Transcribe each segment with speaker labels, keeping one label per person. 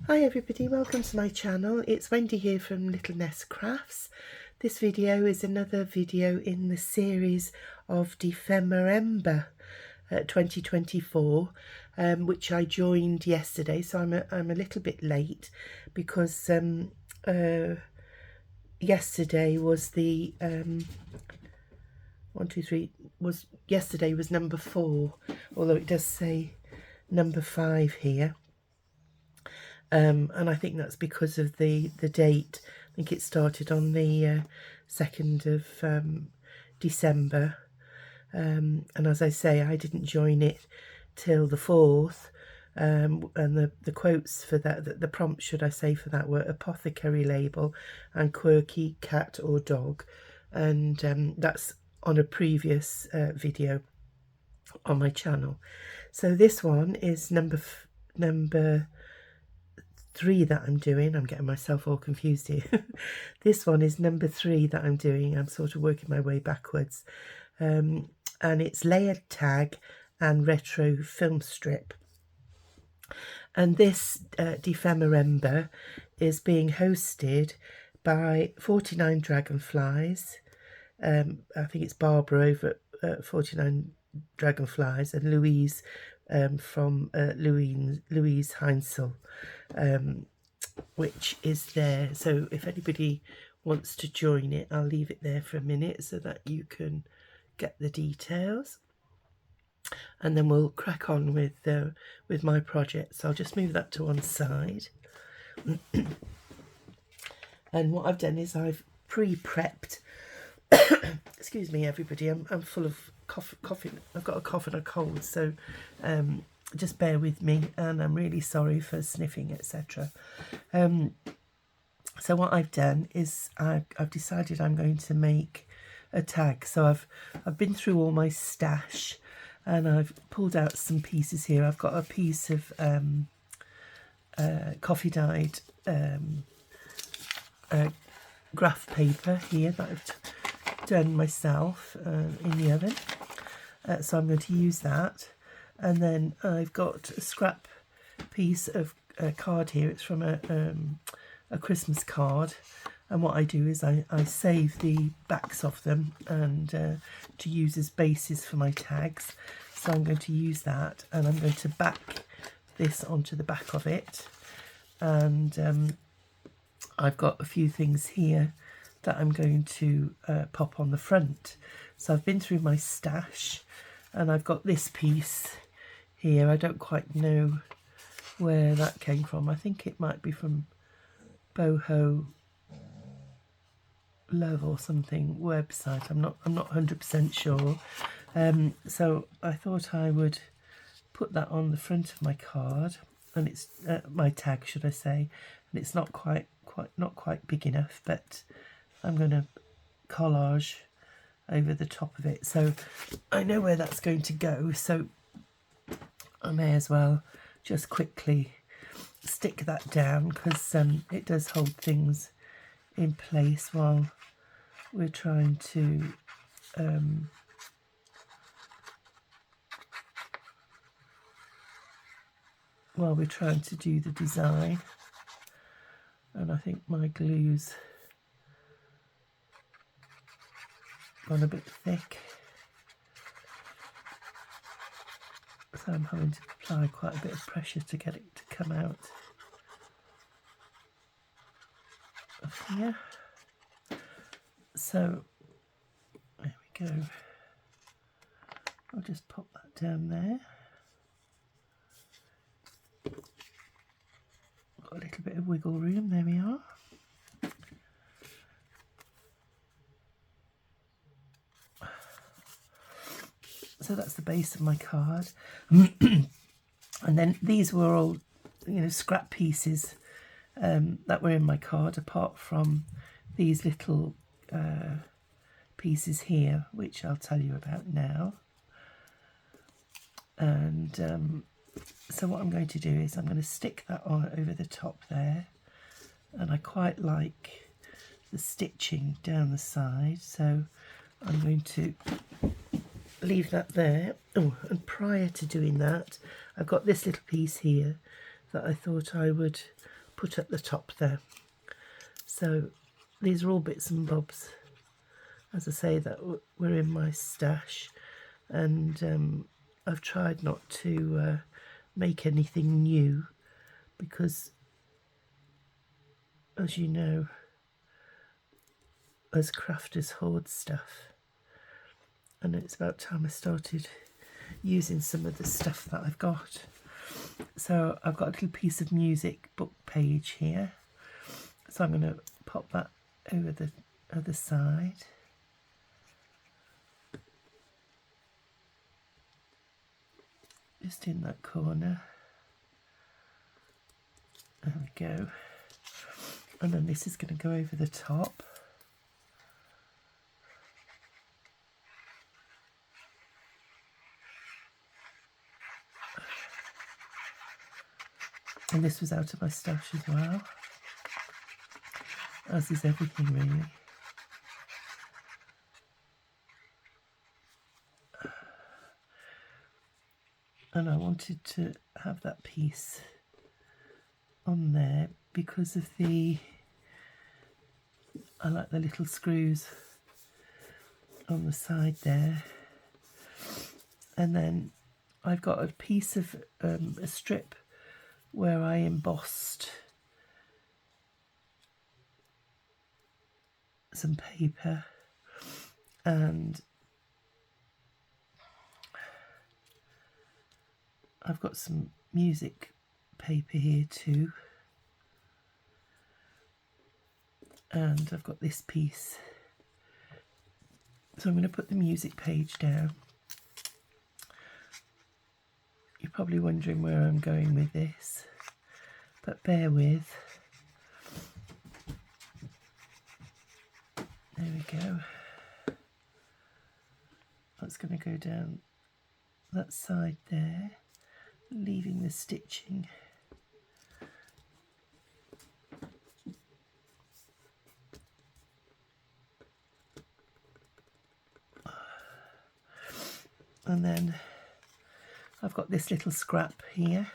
Speaker 1: Hi everybody, welcome to my channel. It's Wendy here from Little Nest Crafts. This video is another video in the series of Dephemerember 2024, which I joined yesterday, so I'm a little bit late because yesterday was the yesterday was number 4, although it does say number 5 here. And I think that's because of the date. I think it started on the 2nd of December, and as I say, I didn't join it till the 4th, and the quotes for that, the prompts should I say for that, were apothecary label and quirky cat or dog, and that's on a previous video on my channel. So this one is number 3 that I'm doing. I'm getting myself all confused here. This one is number 3 that I'm doing. I'm sort of working my way backwards, and it's layered tag and retro film strip. And this Dephemerember is being hosted by 49 Dragonflies. I think it's Barbara over at 49 Dragonflies, and Luise from Luise Heinzl, which is there. So if anybody wants to join it, I'll leave it there for a minute so that you can get the details, and then we'll crack on with my project. So I'll just move that to one side. And what I've done is I've pre-prepped excuse me everybody, I'm full of coughing. I've got a cough and a cold, so just bear with me, and I'm really sorry for sniffing, etc. So what I've done is I've decided I'm going to make a tag. So I've been through all my stash and I've pulled out some pieces here. I've got a piece of coffee dyed graph paper here that I've done myself in the oven, so I'm going to use that. And then I've got a scrap piece of card here. It's from a Christmas card, and what I do is I save the backs of them and to use as bases for my tags. So I'm going to use that, and I'm going to back this onto the back of it. And I've got a few things here that I'm going to pop on the front. So I've been through my stash, and I've got this piece here. I don't quite know where that came from. I think it might be from Boho Love or something website. I'm not 100% sure. So I thought I would put that on the front of my card, and it's my tag, should I say, and it's not quite big enough, but I'm going to collage over the top of it. So I know where that's going to go, so I may as well just quickly stick that down, because it does hold things in place while we're trying to do the design. And I think my glue's gone a bit thick, so I'm having to apply quite a bit of pressure to get it to come out of here. So there we go. I'll just pop that down there. Got a little bit of wiggle room, there we are. So that's the base of my card. And then these were all, scrap pieces that were in my card, apart from these little pieces here, which I'll tell you about now. And so what I'm going to do is I'm going to stick that on over the top there, and I quite like the stitching down the side, so I'm going to leave that there. Oh, and prior to doing that, I've got this little piece here that I thought I would put at the top there. So these are all bits and bobs, as I say, that were in my stash, and I've tried not to make anything new because, as you know, as crafters hoard stuff, and it's about time I started using some of the stuff that I've got. So I've got a little piece of music book page here, so I'm going to pop that over the other side. Just in that corner. There we go. And then this is going to go over the top. And this was out of my stash as well, as is everything really. And I wanted to have that piece on there because of I like the little screws on the side there. And then I've got a piece of a strip where I embossed some paper, and I've got some music paper here too, and I've got this piece. So I'm going to put the music page down. You're probably wondering where I'm going with this, but bear with. There we go. That's going to go down that side there, leaving the stitching. And then I've got this little scrap here,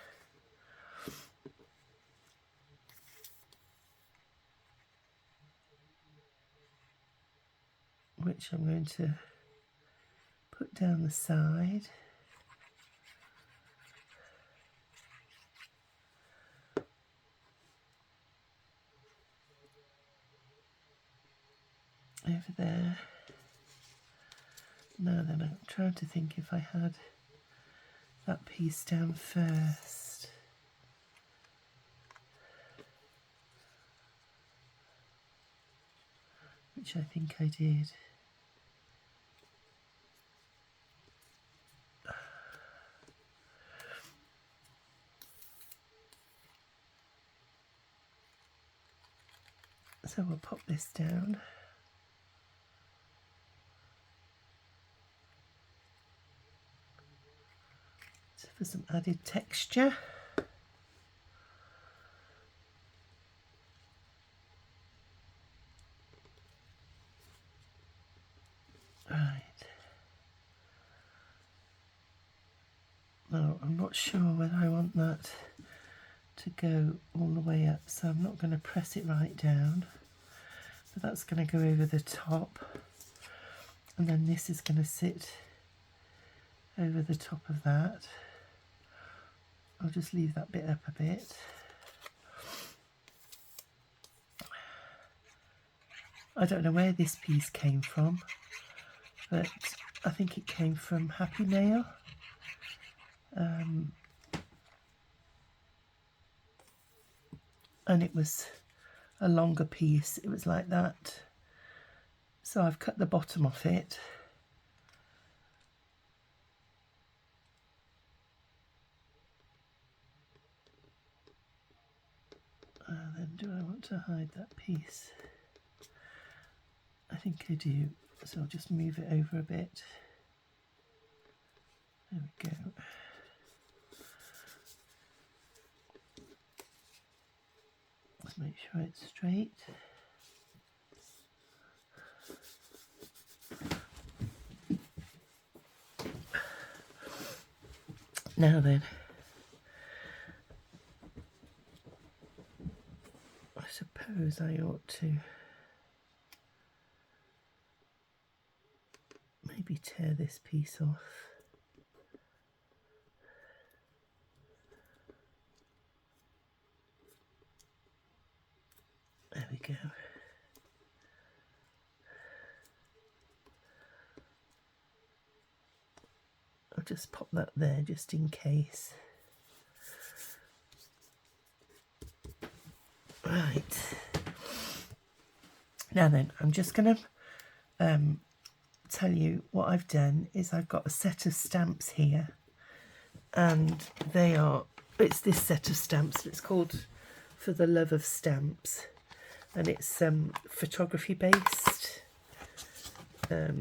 Speaker 1: which I'm going to put down the side. Over there. Now then, I'm trying to think if I had that piece down first. Which I think I did. So we'll pop this down. So for some added texture. Right. Now I'm not sure whether I want that to go all the way up, so I'm not going to press it right down. But that's going to go over the top, and then this is going to sit over the top of that. I'll just leave that bit up a bit. I don't know where this piece came from, but I think it came from Happy Mail. And it was a longer piece. It was like that. So I've cut the bottom off it. And then do I want to hide that piece? I think I do. So I'll just move it over a bit. There we go. Let's make sure it's straight. Now then, I suppose I ought to maybe tear this piece off. There we go. I'll just pop that there just in case. Right. Now then, I'm just going to tell you what I've done is I've got a set of stamps here, and it's this set of stamps. It's called For the Love of Stamps, and it's photography based. I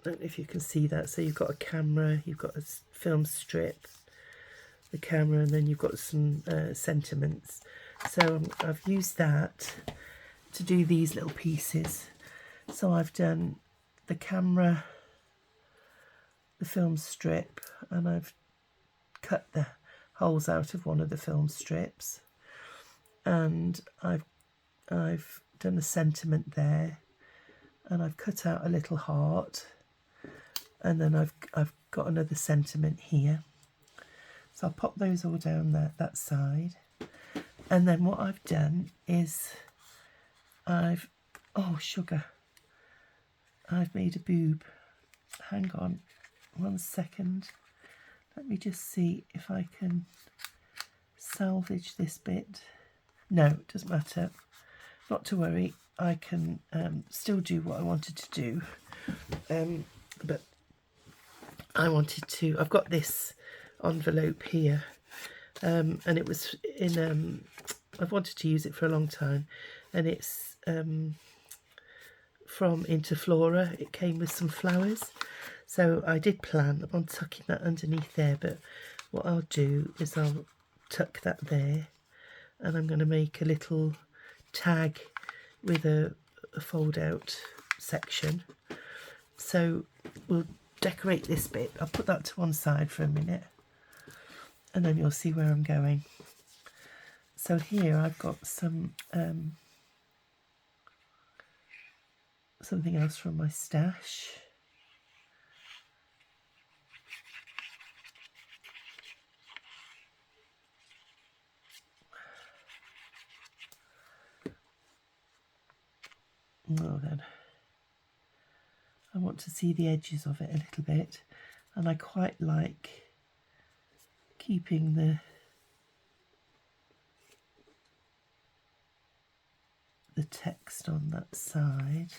Speaker 1: don't know if you can see that. So you've got a camera, you've got a film strip, the camera, and then you've got some sentiments. So I've used that to do these little pieces. So I've done the camera, the film strip, and I've cut the holes out of one of the film strips, and I've done a sentiment there, and I've cut out a little heart, and then I've got another sentiment here. So I'll pop those all down that side. And then what I've done is oh sugar, I've made a boob. Hang on 1 second. Let me just see if I can salvage this bit. No, it doesn't matter. Not to worry, I can still do what I wanted to do. But I've got this envelope here, and it was in, I've wanted to use it for a long time, and it's from Interflora. It came with some flowers, so I did plan on tucking that underneath there, but what I'll do is I'll tuck that there, and I'm going to make a little tag with a fold out section. So we'll decorate this bit. I'll put that to one side for a minute, and then you'll see where I'm going. So here I've got some something else from my stash. Well then, I want to see the edges of it a little bit, and I quite like keeping the text on that side.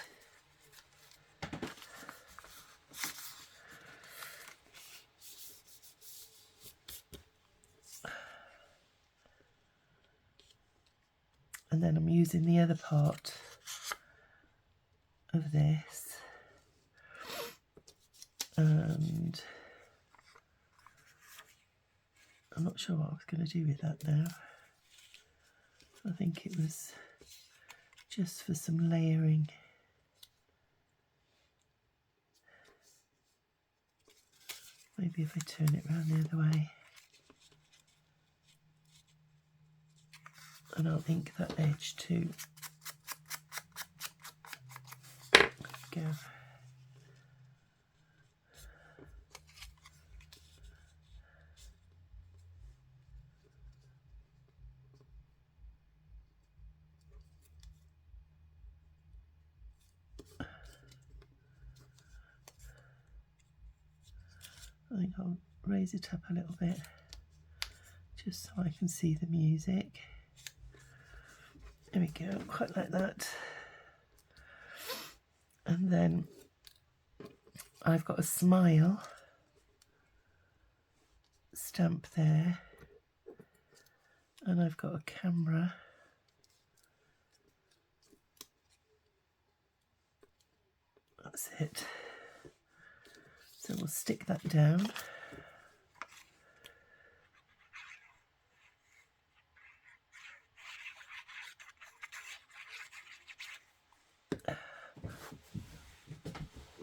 Speaker 1: And then I'm using the other part of this, and I'm not sure what I was going to do with that now. I think it was just for some layering. Maybe if I turn it around the other way, and I'll ink that edge too. There we go. I think I'll raise it up a little bit just so I can see the music. There we go, quite like that. And then I've got a smile stamp there, and I've got a camera. That's it. So we'll stick that down.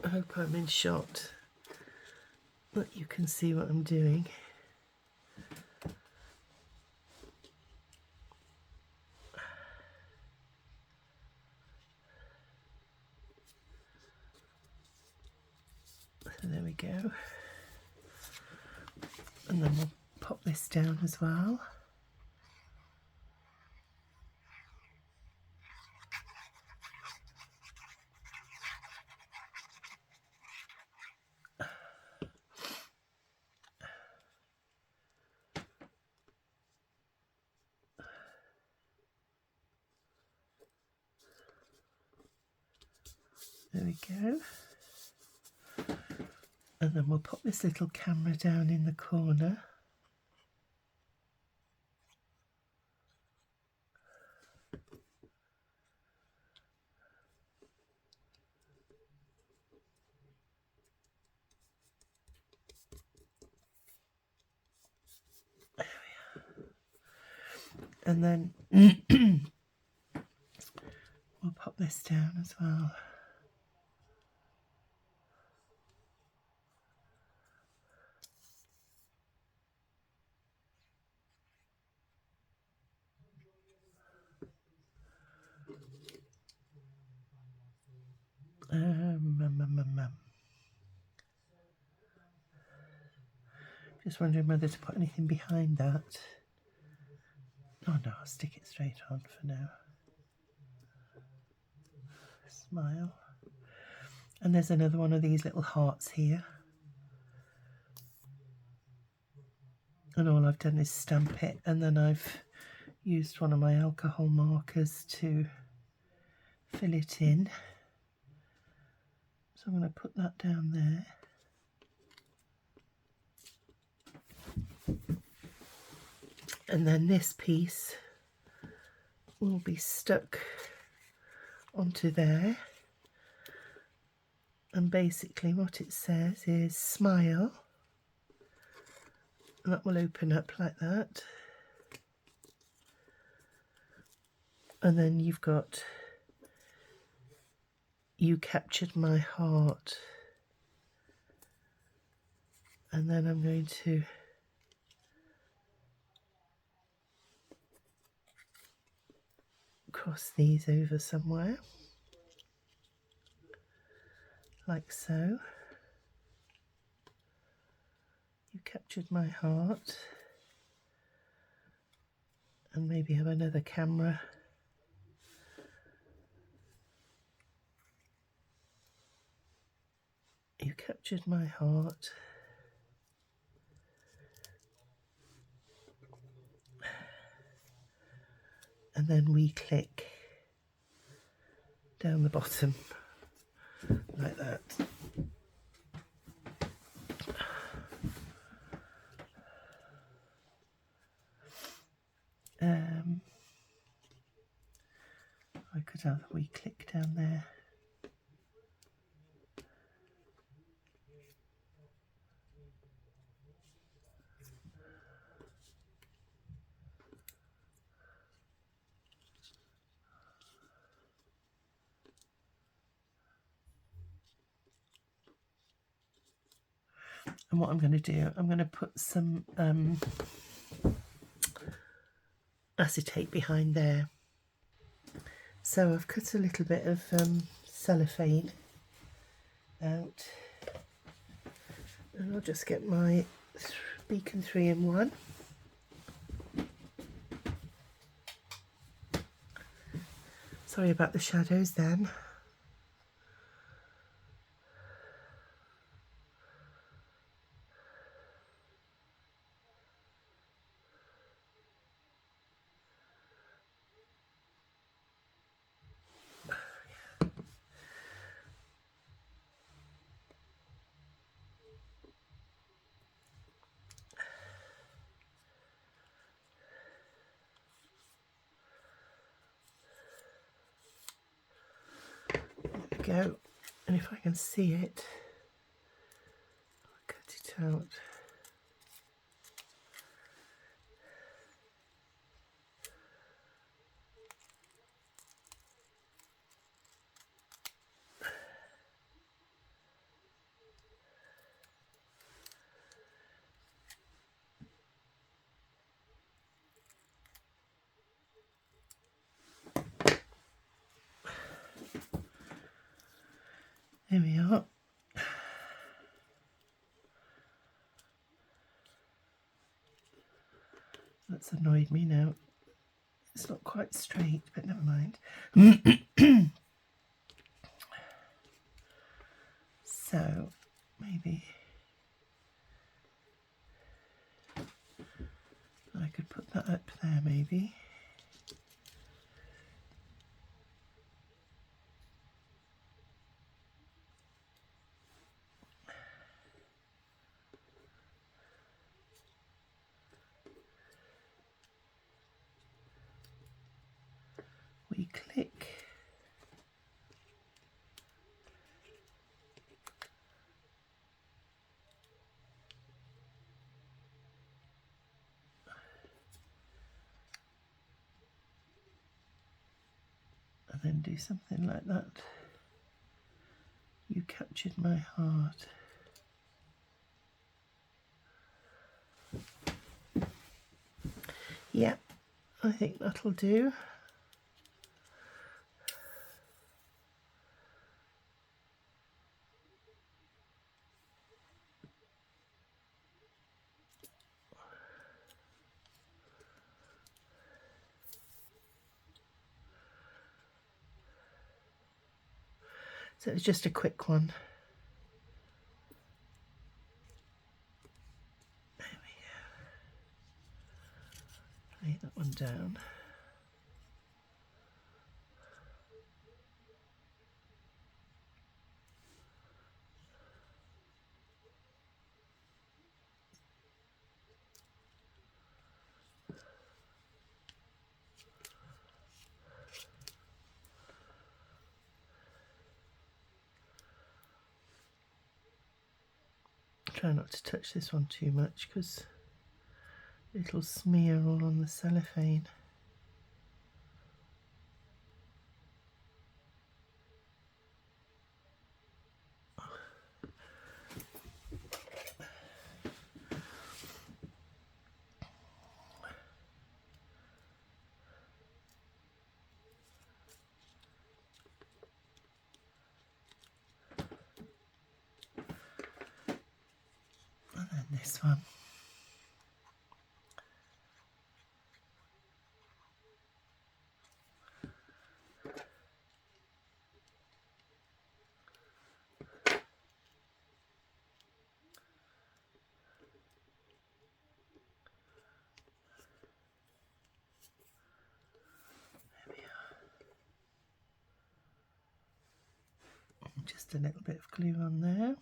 Speaker 1: I hope I'm in shot, that you can see what I'm doing. we go. And then we'll pop this down as well. There we go. And then we'll pop this little camera down in the corner. There we are. And then we'll pop this down as well. Just wondering whether to put anything behind that. Oh no, I'll stick it straight on for now. Smile. And there's another one of these little hearts here. And all I've done is stamp it, and then I've used one of my alcohol markers to fill it in. So I'm going to put that down there. And then this piece will be stuck onto there. And basically what it says is smile. And that will open up like that. And then you've got, you captured my heart. And then I'm going to cross these over somewhere, like so. You captured my heart. And maybe have another camera. You captured my heart. And then we click down the bottom like that. I could have a wee click down there. And what I'm going to do, I'm going to put some acetate behind there. So I've cut a little bit of cellophane out, and I'll just get my Beacon 3-in-1. Sorry about the shadows then. Go, and if I can see it, I'll cut it out. There we are. That's annoyed me now. It's not quite straight, but never mind. So maybe I could put that up there, maybe. We click. And then do something like that. You captured my heart. Yeah, I think that'll do. So it's just a quick one. There we go. Lay that one down. Try not to touch this one too much because it'll smear all on the cellophane. And then this one. Just a little bit of glue on there.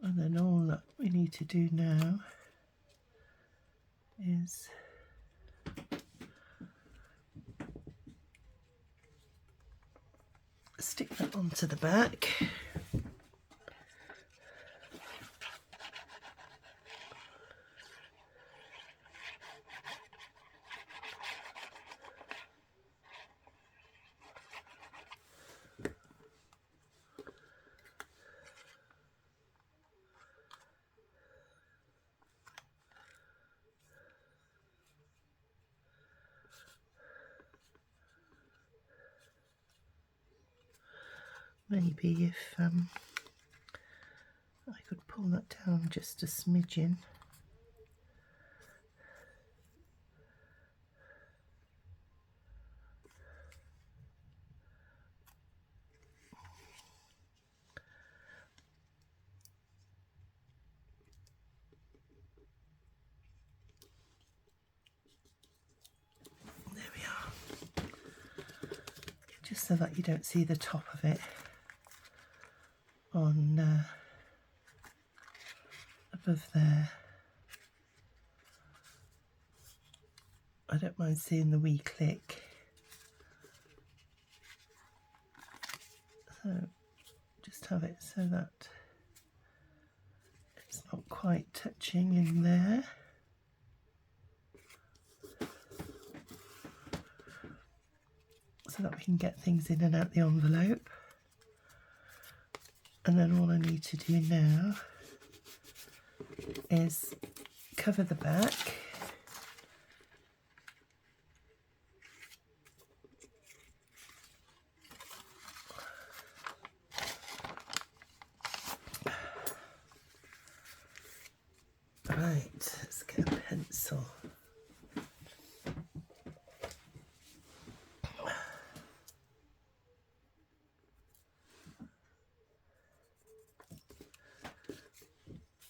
Speaker 1: And then all that we need to do now is stick that onto the back. Maybe if I could pull that down just a smidgen. There we are. Just so that you don't see the top of it on above there. I don't mind seeing the wee click. So just have it so that it's not quite touching in there. So that we can get things in and out the envelope. And then all I need to do now is cover the back. Right, let's get a pencil.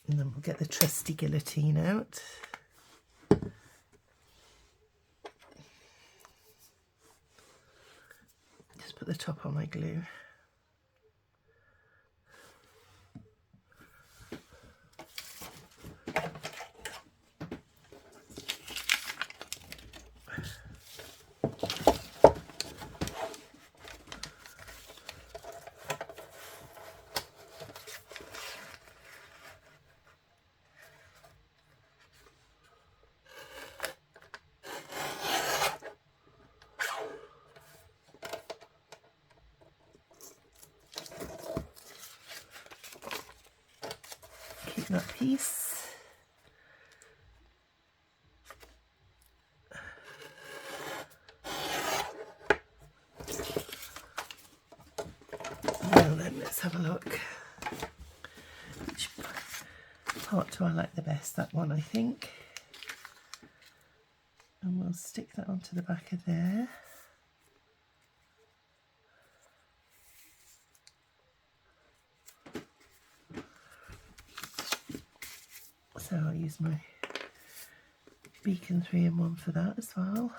Speaker 1: And then we'll get the trusty guillotine out. Just put the top on my glue. Keep that piece. Now then, let's have a look. Which part do I like the best? That one, I think. And we'll stick that onto the back of there. So I'll use my beacon 3-in-1 for that as well.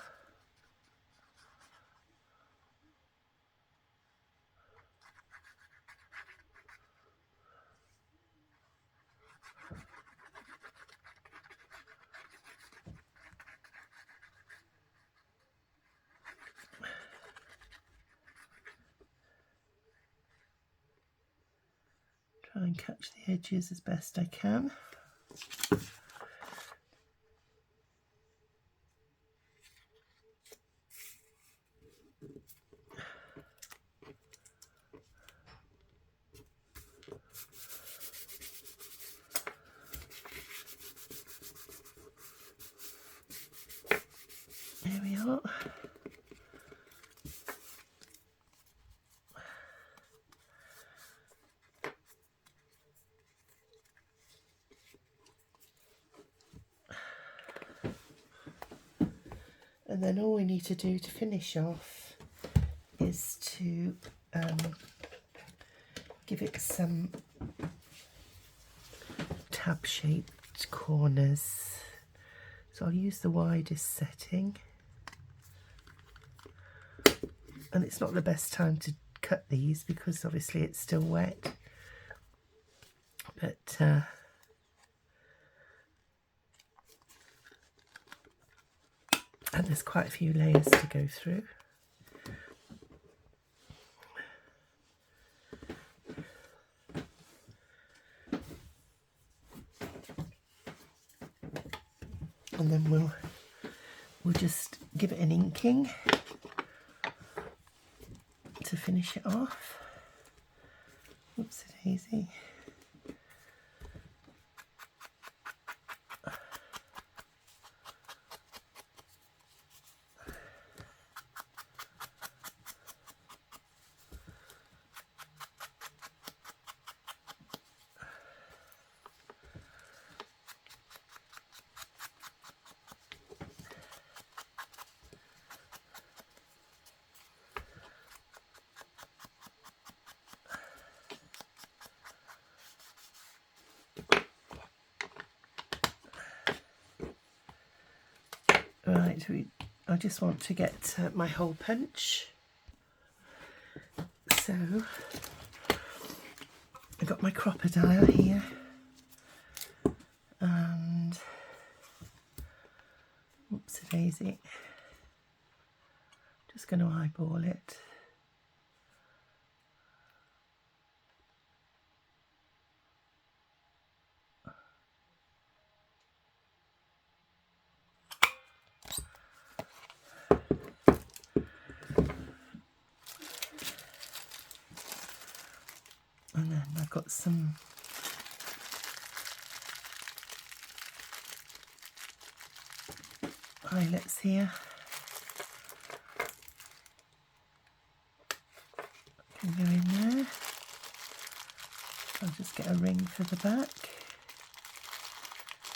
Speaker 1: Try and catch the edges as best I can. There we are. And then all we need to do to finish off is to give it some tab-shaped corners. So I'll use the widest setting. And it's not the best time to cut these because obviously it's still wet. But and there's quite a few layers to go through. And then we'll just give it an inking to finish it off. Whoopsie-daisy. Right, I just want to get my hole punch. So I've got my crocodile here, and whoopsie-daisy, just going to eyeball it. And then I've got some eyelets here. Can go in there. I'll just get a ring for the back.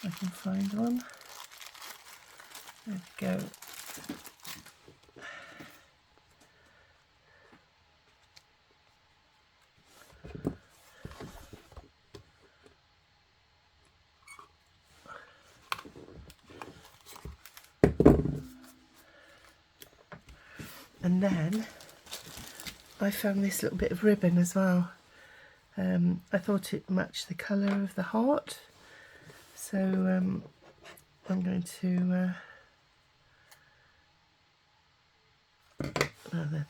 Speaker 1: I can find one. There we go. And then I found this little bit of ribbon as well. I thought it matched the colour of the heart, so I'm going to now then,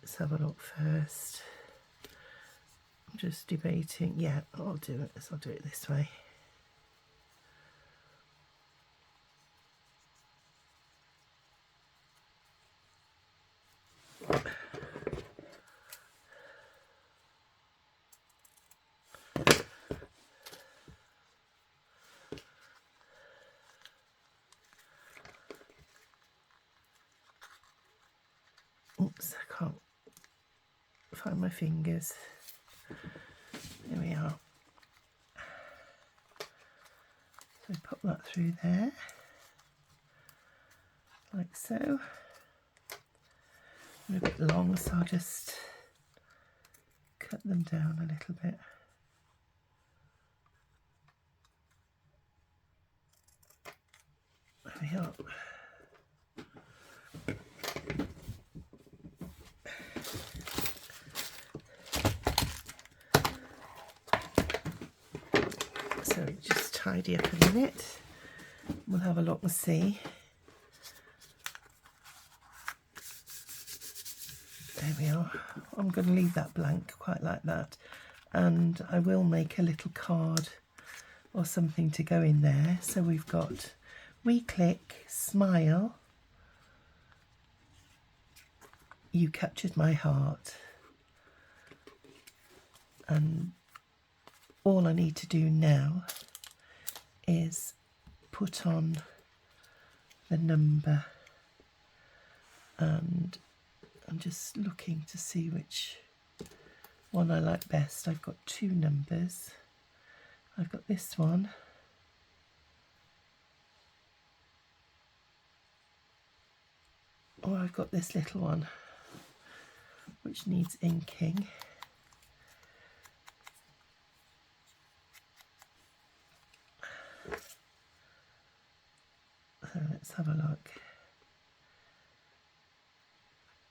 Speaker 1: let's have a look first. I'm just debating. Yeah, I'll do it. I'll do it this way. Oops, I can't find my fingers. There we are. So pop that through there, like so. They're a bit long, so I'll just cut them down a little bit. There we are. So just tidy up a minute. We'll have a look and see. There we are. I'm going to leave that blank quite like that, and I will make a little card or something to go in there. So we've got "We click, smile, you captured my heart," and all I need to do now is put on the number, and I'm just looking to see which one I like best. I've got two numbers. I've got this one, or I've got this little one which needs inking. So let's have a look.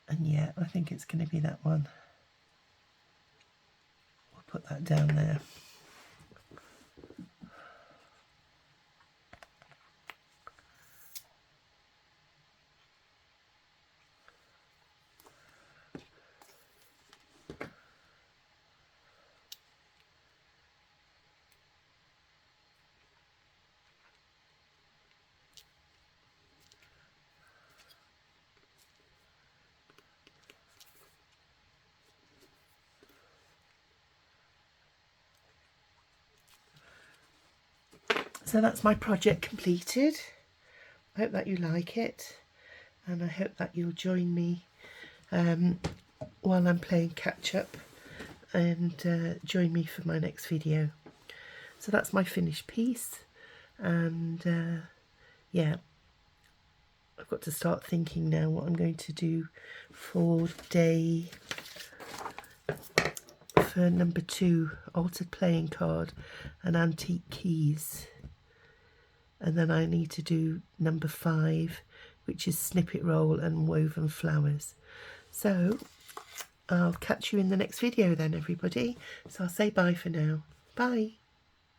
Speaker 1: And yeah, I think it's going to be that one. We'll put that down there. So that's my project completed. I hope that you like it, and I hope that you'll join me while I'm playing catch up, and join me for my next video. So that's my finished piece, and yeah, I've got to start thinking now what I'm going to do for number 2, altered playing card and antique keys. And then I need to do number 5, which is snippet roll and woven flowers. So I'll catch you in the next video then, everybody. So I'll say bye for now. Bye.